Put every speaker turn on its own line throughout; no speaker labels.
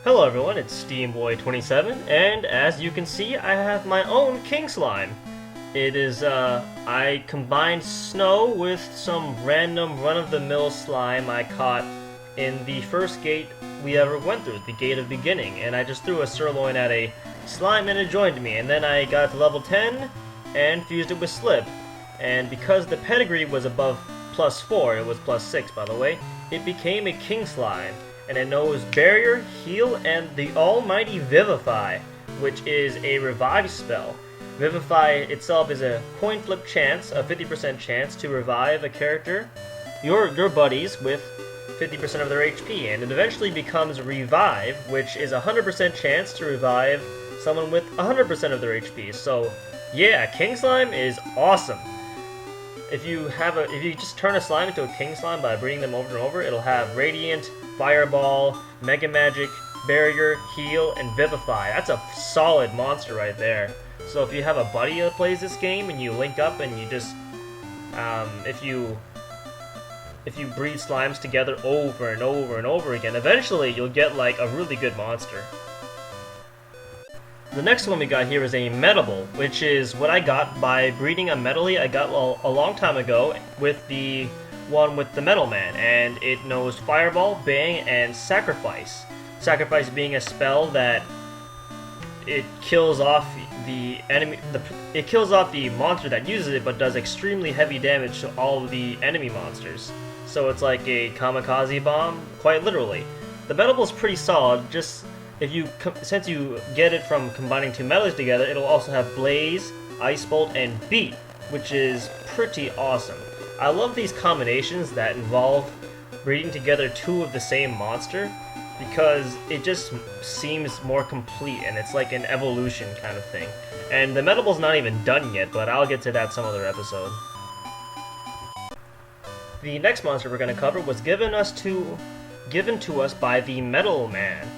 Hello everyone, it's SteamBoy27, and as you can see, I have my own King Slime. It is, I combined snow with some random run-of-the-mill slime I caught in the first gate we ever went through, the Gate of Beginning, and I just threw a sirloin at a slime and it joined me, and then I got to level 10 and fused it with Slip. And because the pedigree was above +4, it was +6 by the way, it became a King Slime. And it knows Barrier, Heal, and the almighty Vivify, which is a revive spell. Vivify itself is a coin flip chance, a 50% chance to revive a character, your buddies, with 50% of their HP, and it eventually becomes Revive, which is a 100% chance to revive someone with 100% of their HP. So, yeah, King Slime is awesome. If you just turn a slime into a King Slime by breeding them over and over, it'll have Radiant, Fireball, Mega Magic, Barrier, Heal, and Vivify. That's a solid monster right there. So if you have a buddy that plays this game and you link up and you just, if you breed slimes together over and over and over again, eventually you'll get like a really good monster. The next one we got here is a Metable, which is what I got by breeding a Metally I got a long time ago with the one with the Metal Man, and it knows Fireball, Bang, and Sacrifice. Sacrifice being a spell that it kills off the enemy. It kills off the monster that uses it, but does extremely heavy damage to all of the enemy monsters. So it's like a kamikaze bomb, quite literally. The Metable is pretty solid. Just since you get it from combining two metals together, it'll also have Blaze, Ice Bolt, and Beat, which is pretty awesome. I love these combinations that involve breeding together two of the same monster because it just seems more complete and it's like an evolution kind of thing. And the Metable's not even done yet, but I'll get to that some other episode. The next monster we're going to cover was given to us by the Metal Man.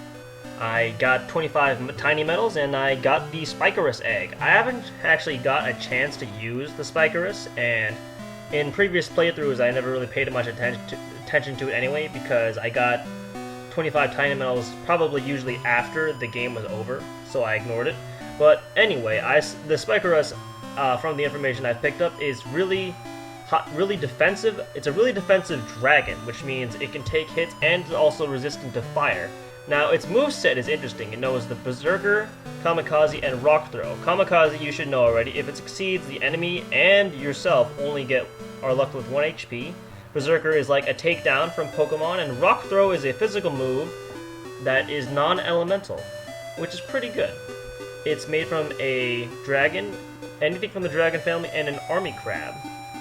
I got 25 tiny metals and I got the Spikarus egg. I haven't actually got a chance to use the Spikarus, and in previous playthroughs I never really paid much attention to it anyway because I got 25 tiny metals probably usually after the game was over, so I ignored it. But anyway, the Spikarus, from the information I've picked up, is really defensive. It's a really defensive dragon, which means it can take hits and is also resistant to fire. Now, its moveset is interesting. It knows the Berserker, Kamikaze, and Rock Throw. Kamikaze you should know already. If it succeeds, the enemy and yourself are left with 1 HP. Berserker is like a takedown from Pokemon, and Rock Throw is a physical move that is non-elemental, which is pretty good. It's made from a dragon, anything from the dragon family, and an army crab.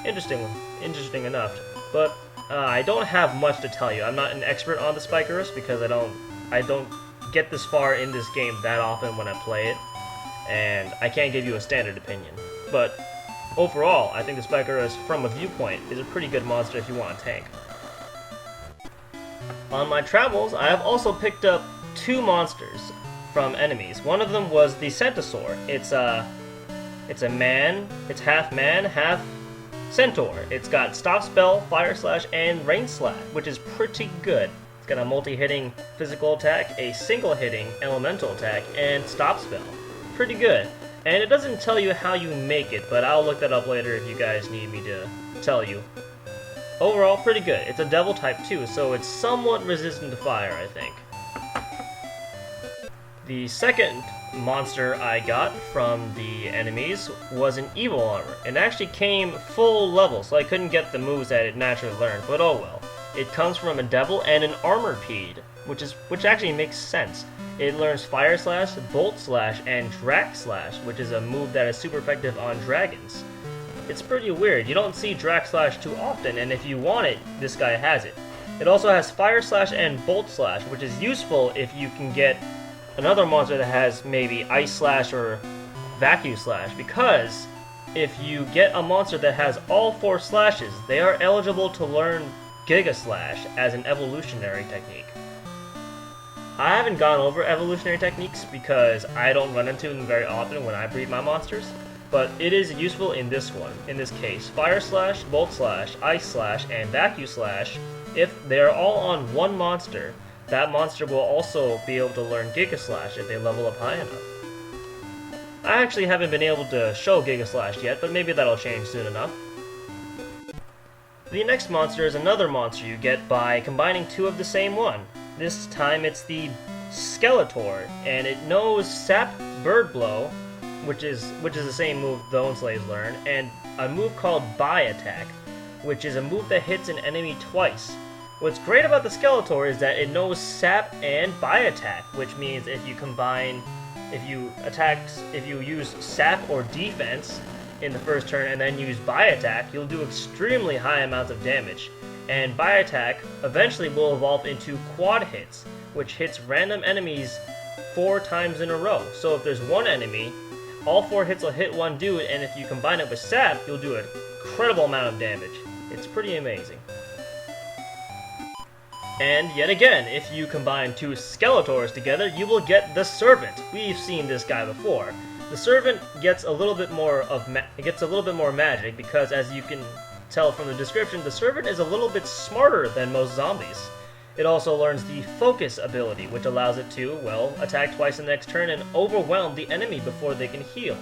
Interesting enough. But I don't have much to tell you. I'm not an expert on the Spikarus because I don't get this far in this game that often when I play it, and I can't give you a standard opinion. But overall, I think the Spikarus, from a viewpoint, is a pretty good monster if you want a tank. On my travels, I have also picked up 2 monsters from enemies. One of them was the Centaur. It's half man, half centaur. It's got Stop Spell, Fire Slash, and Rain Slash, which is pretty good. It's got a multi-hitting physical attack, a single-hitting elemental attack, and Stop Spell. Pretty good. And it doesn't tell you how you make it, but I'll look that up later if you guys need me to tell you. Overall, pretty good. It's a Devil type too, so it's somewhat resistant to fire, I think. The second monster I got from the enemies was an Evil Armor. It actually came full level, so I couldn't get the moves that it naturally learned, but oh well. It comes from a Devil and an Armorpede, which actually makes sense. It learns Fire Slash, Bolt Slash, and Drac Slash, which is a move that is super effective on dragons. It's pretty weird. You don't see Drac Slash too often, and if you want it, this guy has it. It also has Fire Slash and Bolt Slash, which is useful if you can get another monster that has maybe Ice Slash or Vacuum Slash, because if you get a monster that has all 4 slashes, they are eligible to learn Giga Slash as an evolutionary technique. I haven't gone over evolutionary techniques because I don't run into them very often when I breed my monsters, but it is useful in this case. Fire Slash, Bolt Slash, Ice Slash, and Vacuum Slash, if they are all on one monster, that monster will also be able to learn Giga Slash if they level up high enough. I actually haven't been able to show Giga Slash yet, but maybe that'll change soon enough. The next monster is another monster you get by combining two of the same one. This time it's the Skeletor, and it knows Sap Bird Blow, which is the same move the Bone Slaves learn, and a move called Bi Attack, which is a move that hits an enemy twice. What's great about the Skeletor is that it knows Sap and Bi Attack, which means if you use Sap or Defense in the first turn and then use Bi Attack, you'll do extremely high amounts of damage. And Bi Attack eventually will evolve into Quad Hits, which hits random enemies 4 times in a row. So if there's one enemy, all 4 hits will hit one dude, and if you combine it with Sap, you'll do an incredible amount of damage. It's pretty amazing. And yet again, if you combine 2 Skeletors together, you will get the Servant. We've seen this guy before. The Servant gets a little bit more magic because, as you can tell from the description, the Servant is a little bit smarter than most zombies. It also learns the Focus ability, which allows it to, well, attack twice in the next turn and overwhelm the enemy before they can heal.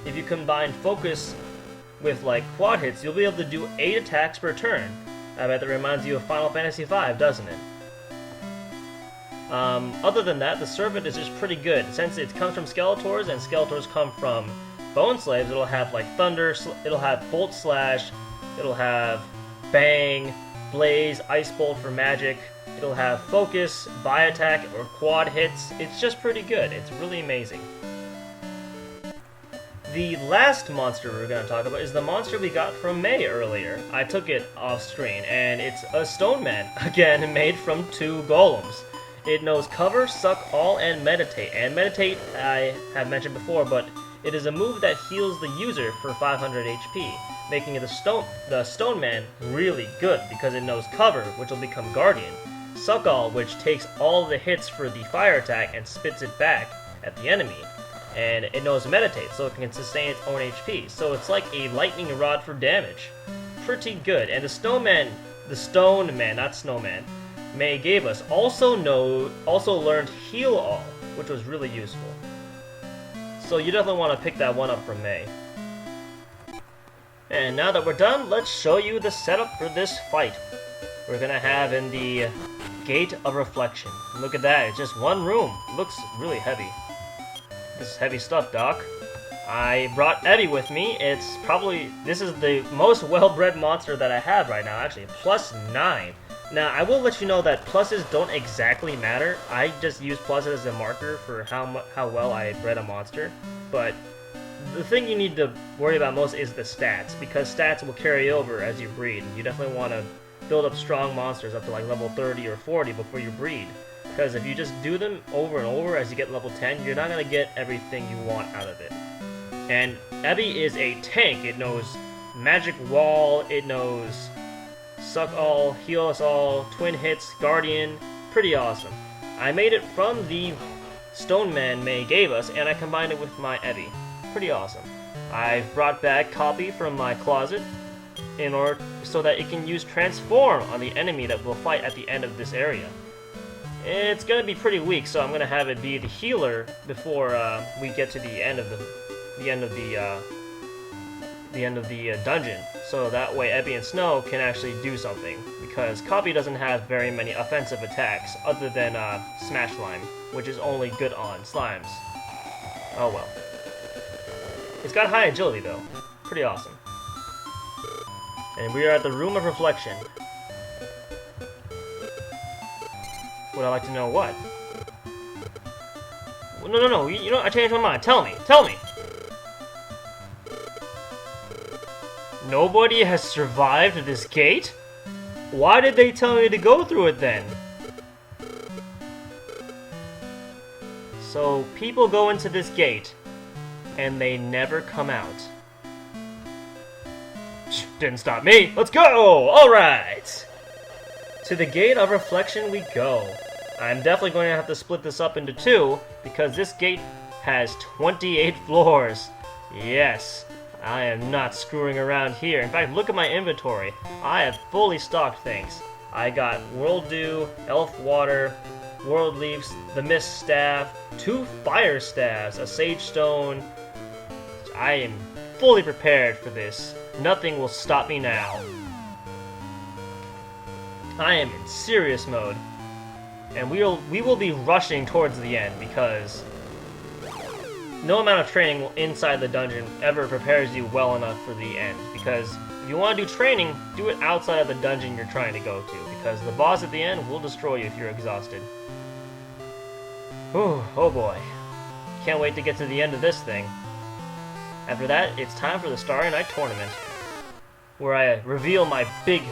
If you combine Focus with, like, Quad Hits, you'll be able to do 8 attacks per turn. I bet that reminds you of Final Fantasy V, doesn't it? Other than that, the Servant is just pretty good. Since it comes from Skeletors, and Skeletors come from Bone Slaves, it'll have, like, Thunder, it'll have Bolt Slash, it'll have Bang, Blaze, Ice Bolt for magic, it'll have Focus, Bi Attack, or Quad Hits. It's just pretty good. It's really amazing. The last monster we're going to talk about is the monster we got from May earlier. I took it off screen, and it's a Stone Man, again made from 2 golems. It knows Cover, Suck All, and Meditate. And Meditate I have mentioned before, but it is a move that heals the user for 500 HP, making it the Stone Man really good because it knows Cover, which will become Guardian, Suck All, which takes all the hits for the fire attack and spits it back at the enemy. And it knows Meditate, so it can sustain its own HP. So it's like a lightning rod for damage. Pretty good. And the Stone Man, not Snowman, May gave us also learned Heal All, which was really useful. So you definitely want to pick that one up from May. And now that we're done, let's show you the setup for this fight. We're gonna have in the Gate of Reflection. Look at that, it's just one room. Looks really heavy. This is heavy stuff, Doc. I brought Eddie with me. This is the most well-bred monster that I have right now, actually. +9. Now, I will let you know that pluses don't exactly matter. I just use pluses as a marker for how well I bred a monster. But the thing you need to worry about most is the stats, because stats will carry over as you breed. You definitely want to build up strong monsters up to like level 30 or 40 before you breed. Because if you just do them over and over as you get level 10, you're not going to get everything you want out of it. And Abby is a tank. It knows Magic Wall, it knows Suck All, Heal Us All, Twin Hits, Guardian. Pretty awesome. I made it from the Stone Man May gave us, and I combined it with my Eevee. Pretty awesome. I've brought back Copy from my closet so that it can use Transform on the enemy that we'll fight at the end of this area. It's gonna be pretty weak, so I'm gonna have it be the healer before we get to the end of the dungeon. So that way Ebbie and Snow can actually do something, because Copy doesn't have very many offensive attacks other than Smash Slime, which is only good on slimes. Oh well. It's got high agility though. Pretty awesome. And we are at the Room of Reflection. Would I like to know what? No, you know, I changed my mind. Tell me! Nobody has survived this gate? Why did they tell me to go through it then? So, people go into this gate, and they never come out. Didn't stop me! Let's go! Alright! To the Gate of Reflection we go. I'm definitely going to have to split this up into 2, because this gate has 28 floors. Yes, I am not screwing around here. In fact, look at my inventory. I have fully stocked things. I got World Dew, Elf Water, World Leaves, the Mist Staff, 2 Fire Staffs, a Sage Stone. I am fully prepared for this. Nothing will stop me now. I am in serious mode. And we will be rushing towards the end because no amount of training inside the dungeon ever prepares you well enough for the end. Because if you want to do training, do it outside of the dungeon you're trying to go to. Because the boss at the end will destroy you if you're exhausted. Ooh, oh boy. Can't wait to get to the end of this thing. After that, it's time for the Starry Night Tournament. Where I reveal my big...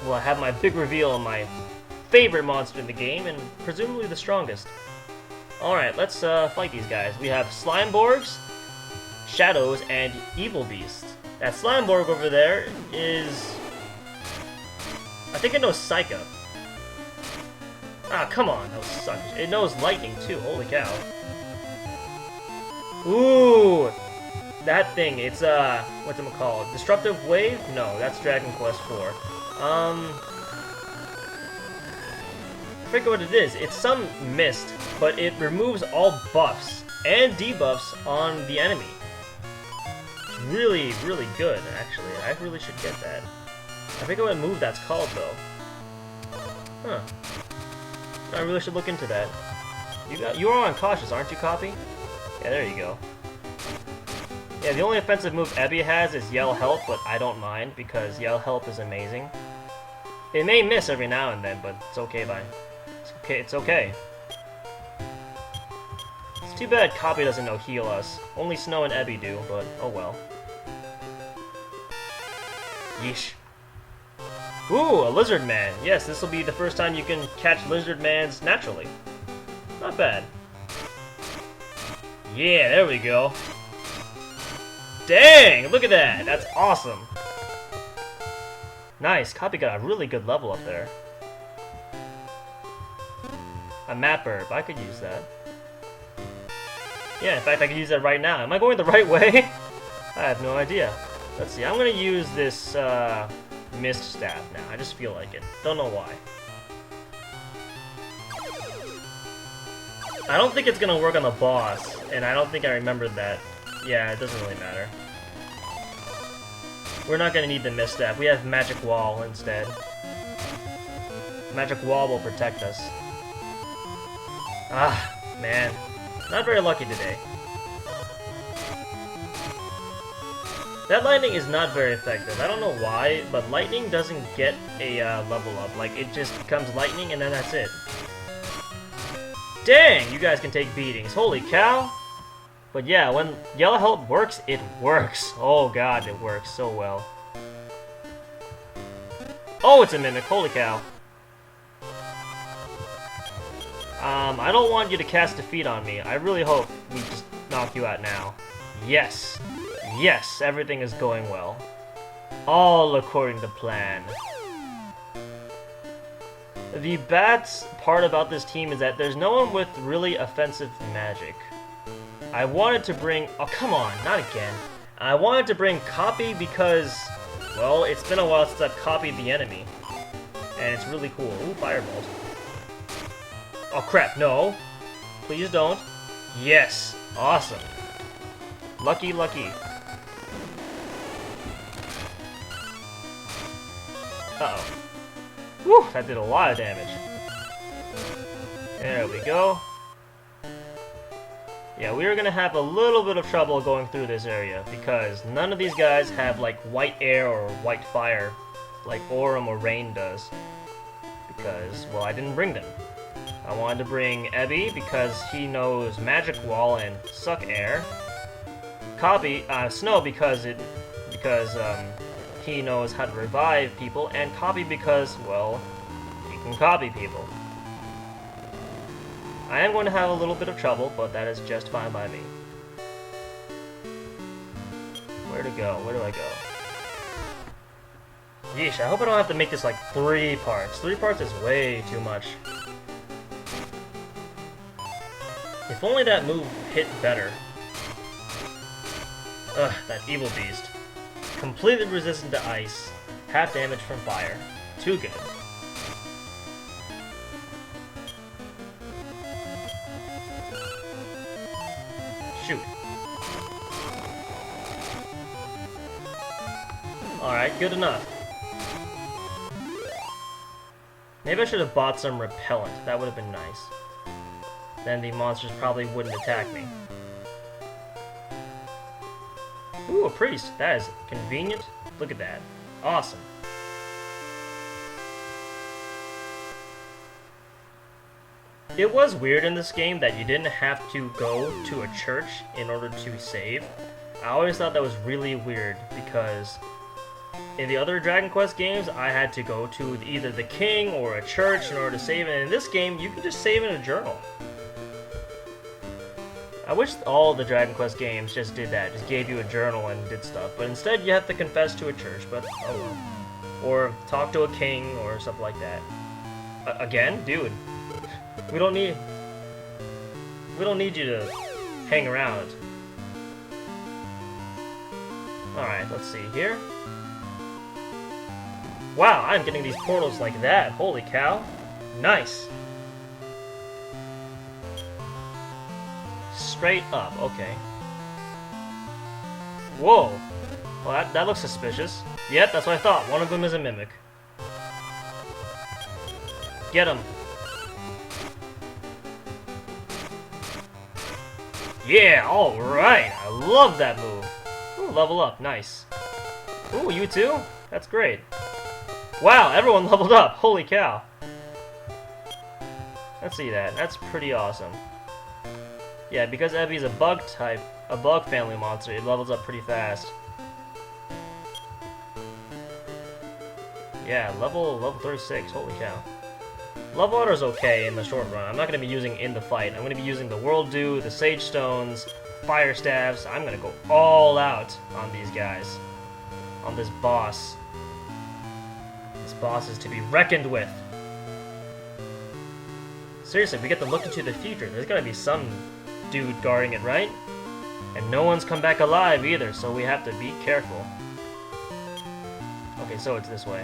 Well, I have my big reveal on my favorite monster in the game, and presumably the strongest. Alright, let's fight these guys. We have Slimeborgs, Shadows, and Evil Beasts. That Slimeborg over there is... I think it knows Psycho. Ah, come on, that was such... It knows Lightning, too, holy cow. Ooh! That thing, it's, what's it called? Disruptive Wave? No, that's Dragon Quest IV. I forget what it is. It's some mist, but it removes all buffs and debuffs on the enemy. It's really, really good, actually. I really should get that. I forget what move that's called, though. Huh. I really should look into that. You are uncautious, aren't you, Copy? Yeah, there you go. Yeah, the only offensive move Ebby has is Yell Help, but I don't mind, because Yell Help is amazing. It may miss every now and then, but it's okay, it's okay. It's too bad Copy doesn't know Heal Us. Only Snow and Ebby do, but oh well. Yeesh. Ooh, a Lizard Man. Yes, this will be the first time you can catch Lizard Mans naturally. Not bad. Yeah, there we go. Dang, look at that. That's awesome. Nice, Copy got a really good level up there. A Map Herb, I could use that. Yeah, in fact, I could use that right now. Am I going the right way? I have no idea. Let's see, I'm gonna use this, Mist Staff now. I just feel like it. Don't know why. I don't think it's gonna work on the boss, and I don't think I remembered that. Yeah, it doesn't really matter. We're not gonna need the Mist Staff. We have Magic Wall instead. Magic Wall will protect us. Ah, man. Not very lucky today. That lightning is not very effective. I don't know why, but lightning doesn't get a level up. Like, it just becomes lightning and then that's it. Dang, you guys can take beatings. Holy cow! But yeah, when Yellow Help works, it works. Oh god, it works so well. Oh, it's a Mimic. Holy cow. I don't want you to cast Defeat on me. I really hope we just knock you out now. Yes. Yes, everything is going well. All according to plan. The bad part about this team is that there's no one with really offensive magic. I wanted to bring... Oh, come on, not again. I wanted to bring Copy because, well, it's been a while since I've copied the enemy. And it's really cool. Ooh, Firebolt. Oh, crap, no. Please don't. Yes, awesome. Lucky, lucky. Uh-oh. Whew, that did a lot of damage. There we go. Yeah, we are gonna have a little bit of trouble going through this area, because none of these guys have, like, white air or white fire, like Aurum or Rain does. Because, well, I didn't bring them. I wanted to bring Ebby, because he knows Magic Wall and Suck Air. Copy, Snow, because he knows how to revive people, and Copy because, well, he can copy people. I am going to have a little bit of trouble, but that is just fine by me. Where to go? Where do I go? Yeesh, I hope I don't have to make this like 3 parts. 3 parts is way too much. If only that move hit better. Ugh, that Evil Beast. Completely resistant to ice. Half damage from fire. Too good. shoot. Alright, good enough. Maybe I should have bought some repellent. That would have been nice. Then the monsters probably wouldn't attack me. Ooh, a priest. That is convenient. Look at that. Awesome. It was weird in this game that you didn't have to go to a church in order to save. I always thought that was really weird because in the other Dragon Quest games, I had to go to either the king or a church in order to save, and in this game, you can just save in a journal. I wish all the Dragon Quest games just did that, just gave you a journal and did stuff, but instead you have to confess to a church, but oh well. Or talk to a king or something like that. Again? Dude. We don't need you to hang around. Alright, let's see here. Wow, I'm getting these portals like that. Holy cow. Nice. Straight up, okay. Whoa. Well, that looks suspicious. Yep, that's what I thought. One of them is a mimic. Get him. Yeah, alright. I love that move. Ooh, level up. Nice. Ooh, you too? That's great. Wow, everyone leveled up. Holy cow. Let's see that. That's pretty awesome. Yeah, because Ebi's a bug type, a bug family monster, it levels up pretty fast. Yeah, level 36. Holy cow. Level Order is okay in the short run. I'm not going to be using in the fight. I'm going to be using the World Dew, the Sage Stones, Fire Staves. I'm going to go all out on these guys. On this boss. This boss is to be reckoned with. Seriously, we get to look into the future. There's got to be some dude guarding it, right? And no one's come back alive either, so we have to be careful. Okay, so it's this way.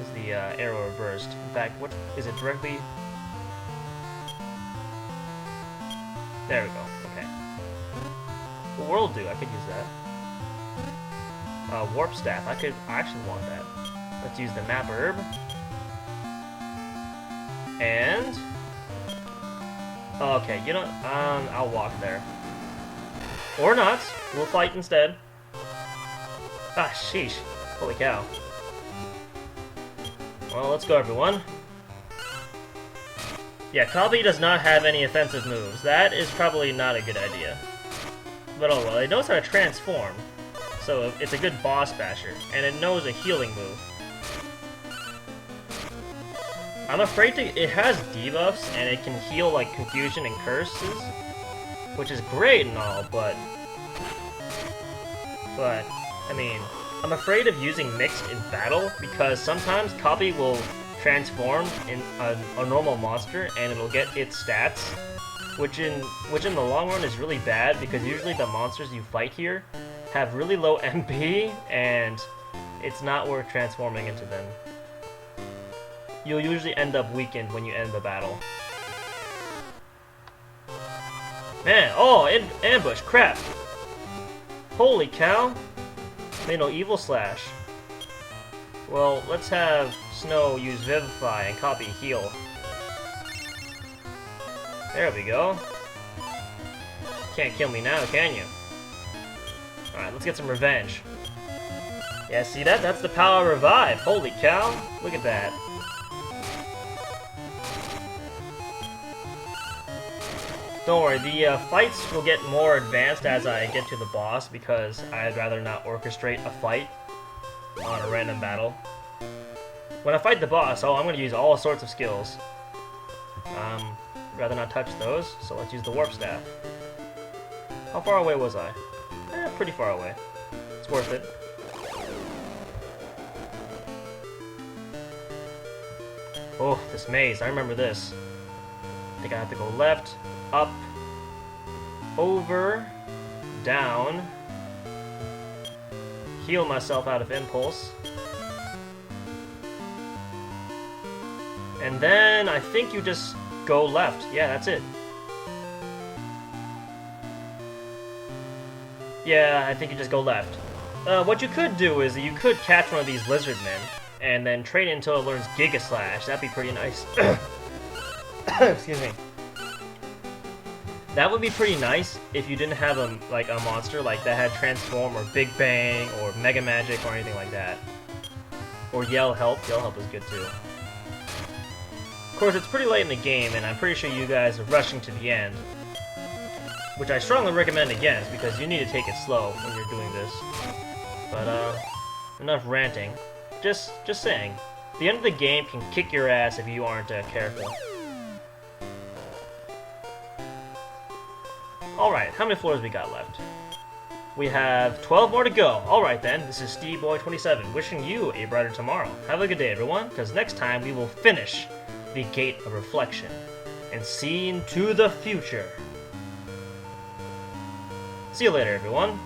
Is the arrow reversed? In fact, what is it directly? There we go. Okay. The World Dew, I could use that. Warp Staff, I actually want that. Let's use the Map Herb. And okay, you know, I'll walk there. Or not. We'll fight instead. Ah, sheesh. Holy cow. Well, let's go, everyone. Yeah, Copy does not have any offensive moves. That is probably not a good idea. But oh well, it knows how to transform. So it's a good boss basher. And it knows a healing move. I'm afraid it has debuffs, and it can heal, like, confusion and curses, which is great and all, but, I mean, I'm afraid of using Mixed in battle, because sometimes Copy will transform in a normal monster, and it'll get its stats, which in the long run is really bad, because usually the monsters you fight here have really low MP, and it's not worth transforming into them. You'll usually end up weakened when you end the battle. Man, oh, ambush, crap! Holy cow! Made no evil slash. Well, let's have Snow use Vivify and Copy heal. There we go. Can't kill me now, can you? Alright, let's get some revenge. Yeah, see that? That's the power of Revive. Holy cow! Look at that. Don't worry, the fights will get more advanced as I get to the boss, because I'd rather not orchestrate a fight on a random battle. When I fight the boss, I'm going to use all sorts of skills. Rather not touch those, so let's use the Warp Staff. How far away was I? Pretty far away. It's worth it. Oh, this maze, I remember this. I think I have to go left, up, over, down, heal myself out of impulse, and then I think you just go left. Yeah, that's it. Yeah, I think you just go left. What you could do is you could catch one of these lizard men and then train it until it learns Giga Slash. That'd be pretty nice. Excuse me. That would be pretty nice if you didn't have a monster like that had Transform or Big Bang or Mega Magic or anything like that. Or Yell Help. Yell Help is good too. Of course, it's pretty late in the game, and I'm pretty sure you guys are rushing to the end. Which I strongly recommend against, because you need to take it slow when you're doing this. But, enough ranting. Just saying. The end of the game can kick your ass if you aren't careful. Alright, how many floors we got left? We have 12 more to go. Alright then, this is SteveBoy27, wishing you a brighter tomorrow. Have a good day, everyone, because next time we will finish the Gate of Reflection and see into the future. See you later, everyone.